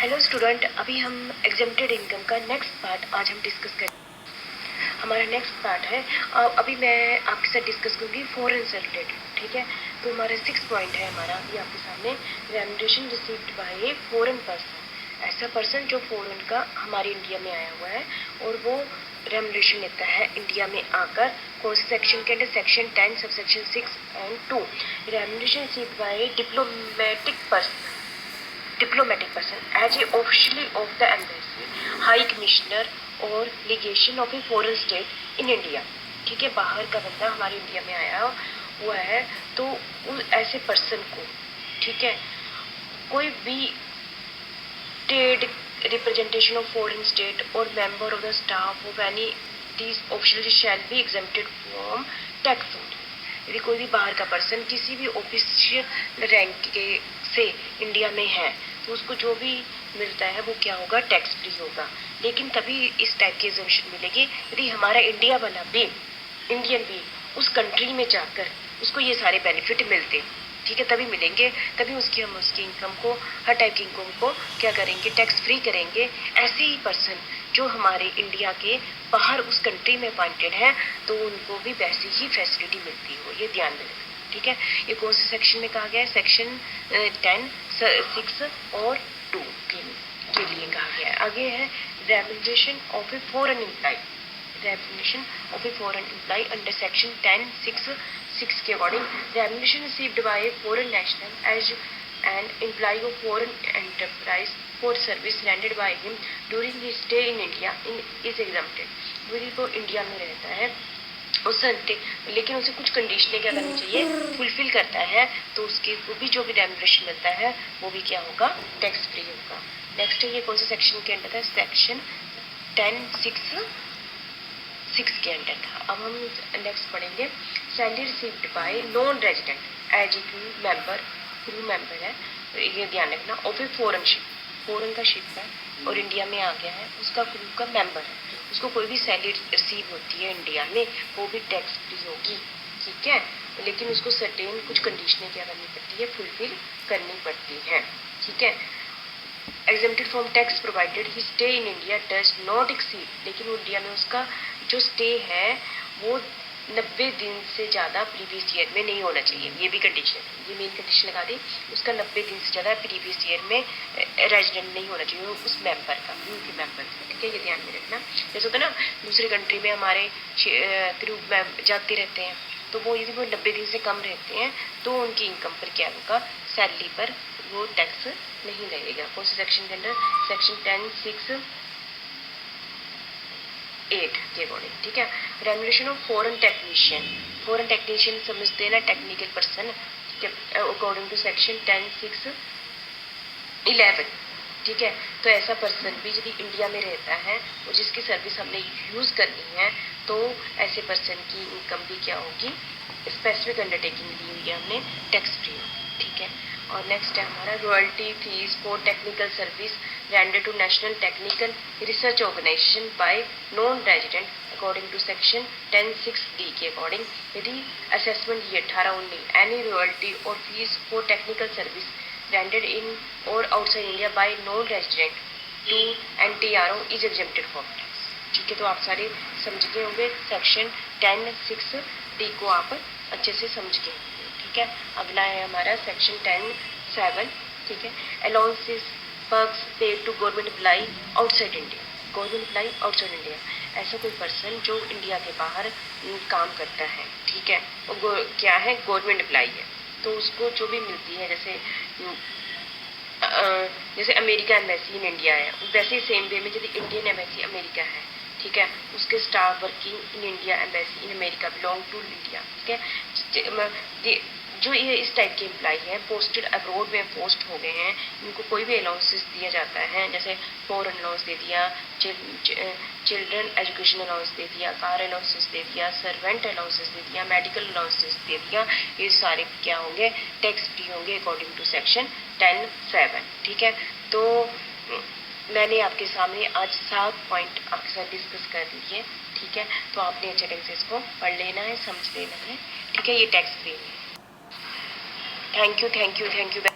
Hello student, अभी हम exempted income का नेक्स्ट पार्ट आज हम डिस्कस करें। हमारा नेक्स्ट पार्ट है। अभी मैं आपके साथ डिस्कस करूँगी फॉरेन से रिलेटेड। ठीक है, तो हमारा 6 पॉइंट है हमारा अभी आपके सामने। Remuneration received by a foreign person, ऐसा पर्सन जो फॉरेन का हमारे इंडिया में आया हुआ है और वो रेम्युनरेशन लेता है इंडिया में आकर। कौन से सेक्शन के अंदर? Section 10 subsection 6 and 2। Remuneration received bye diplomatic person as a officially of the embassy, high commissioner और legation of a foreign state in India। ठीक है, बाहर का बंदा हमारे इंडिया में आया हुआ है तो ऐसे पर्सन को, ठीक है, कोई भी trade representation of foreign state और member of the staff of any this official shall be exempted from tax. यदि कोई भी बाहर का पर्सन किसी भी ऑफिशियल रैंक के से इंडिया में है तो उसको जो भी मिलता है वो क्या होगा? टैक्स फ्री होगा। लेकिन तभी इस टाइप की एग्जम्पशन मिलेगी यदि हमारा इंडिया वाला भी, इंडियन भी उस कंट्री में जाकर उसको ये सारे बेनिफिट मिलते, ठीक है, तभी मिलेंगे, तभी हम उसकी इनकम को, हर टाइप की इनकम को क्या करेंगे? टैक्स फ्री करेंगे। ऐसे ही पर्सन जो हमारे इंडिया के बाहर उस कंट्री में अपॉइंटेड है तो उनको भी वैसी ही फैसिलिटी मिलती हो, ये ध्यान में रखें। ठीक है, ये कौन से सेक्शन में कहा गया है? सेक्शन 10 6 और 2 के लिए कहा गया है। आगे है remuneration of a foreign employee. Remuneration of a foreign employee under section 10 6 के according, remuneration received by a foreign national as an employee of foreign enterprise for service rendered by him during his stay in India is exempted. यदि वो India में रहता है उस लेकिन उसे कुछ कंडीशनें क्या करनी चाहिए? फुलफिल करता है तो उसके को भी जो भी रेम्युनरेशन मिलता है वो भी क्या होगा? टैक्स फ्री होगा। नेक्स्ट है, ये कौन सा सेक्शन के अंडर था? सेक्शन 10 6 के अंडर था। अब हम नेक्स्ट पढ़ेंगे salary received by non resident as a crew member है, ये ध्यान रखना, of a foreign ship, foreign का शिप है और इंडिया में आ गया है, उसका क्रू का मेंबर है, उसको कोई भी सैलरी रिसीव होती है इंडिया में वो भी टैक्स फ्री होगी। ठीक है, लेकिन उसको सर्टेन कुछ कंडीशनें क्या करनी पड़ती है? फुलफिल करनी पड़ती है। ठीक है, exempted from tax provided he stay in India does not exceed, लेकिन वो इंडिया में उसका जो स्टे है वो 90 दिन से ज़्यादा प्रीवियस ईयर में नहीं होना चाहिए। ये भी कंडीशन, ये मेन कंडीशन लगा दी, उसका 90 दिन से ज़्यादा प्रीवियस ईयर में रेजिडेंट नहीं होना चाहिए उस मेंबर का, उनके मेंबर का। ठीक है, ये ध्यान में रखना। जैसे होता है ना, दूसरे कंट्री में हमारे क्रू जाते रहते हैं तो वो यदि वो 90 दिन से कम रहते हैं तो उनकी इनकम पर क्या होगा? सैलरी पर वो टैक्स नहीं लगेगा। कौन से सेक्शन के अंदर? सेक्शन 10 6 8 के अकॉर्डिंग। ठीक है, रेम्युनरेशन ऑफ फॉरेन टेक्नीशियन समझते हैं ना, technical person, according to section 10 6 11। ठीक है, तो ऐसा पर्सन भी यदि इंडिया में रहता है और जिसकी सर्विस हमने यूज करनी है तो ऐसे पर्सन की इनकम भी क्या होगी? स्पेसिफिक अंडरटेकिंग दी हुई है हमने, टैक्स फ्री होगी। ठीक है, और नेक्स्ट है हमारा royalty fees for technical service render to national technical research organisation by non resident according to section 10 6 D के अकॉर्डिंग, यदि असेसमेंट ईयर 18-19 एनी रॉयल्टी और fees for technical service rendered in or outside India by non-resident to NTRO is exempted from tax। ठीक है, तो आप सारे समझ गए होंगे, सेक्शन 10 6 डी को आप अच्छे से समझ गए होंगे। ठीक है, अगला है हमारा सेक्शन 10 7। ठीक है, allowances perks paid to government employee outside India. Government employee outside India, ऐसा कोई पर्सन जो इंडिया के बाहर काम करता है, ठीक है, वो क्या है? गवर्नमेंट एम्प्लॉय है, तो उसको जो भी मिलती है, जैसे अमेरिका एम्बेसी इन इंडिया है, वैसे ही सेम वे में यदि इंडियन एम्बेसी अमेरिका है, ठीक है, उसके staff working in India embassy in America belong to India. ठीक है, जो ये इस टाइप के एम्प्लॉय हैं पोस्टेड अब्रोड में पोस्ट हो गए हैं, इनको कोई भी अलाउंसेस दिया जाता है, जैसे फॉरेन अलाउंस दे दिया, चिल्ड्रन एजुकेशन अलाउंस दे दिया, कार अलाउंसेस दे दिया, सर्वेंट अलाउंसेस दे दिया, मेडिकल अलाउंसेस दे दिया, ये सारे क्या होंगे? टैक्स फ्री होंगे अकॉर्डिंग टू सेक्शन 10 7। ठीक है, तो मैंने आपके सामने आज 7 पॉइंट आपके साथ डिस्कस कर लिए। ठीक है, तो आपने अच्छे ढंग से इसको पढ़ लेना है, समझ लेना है। ठीक है, ये टैक्स फ्री है। Thank you.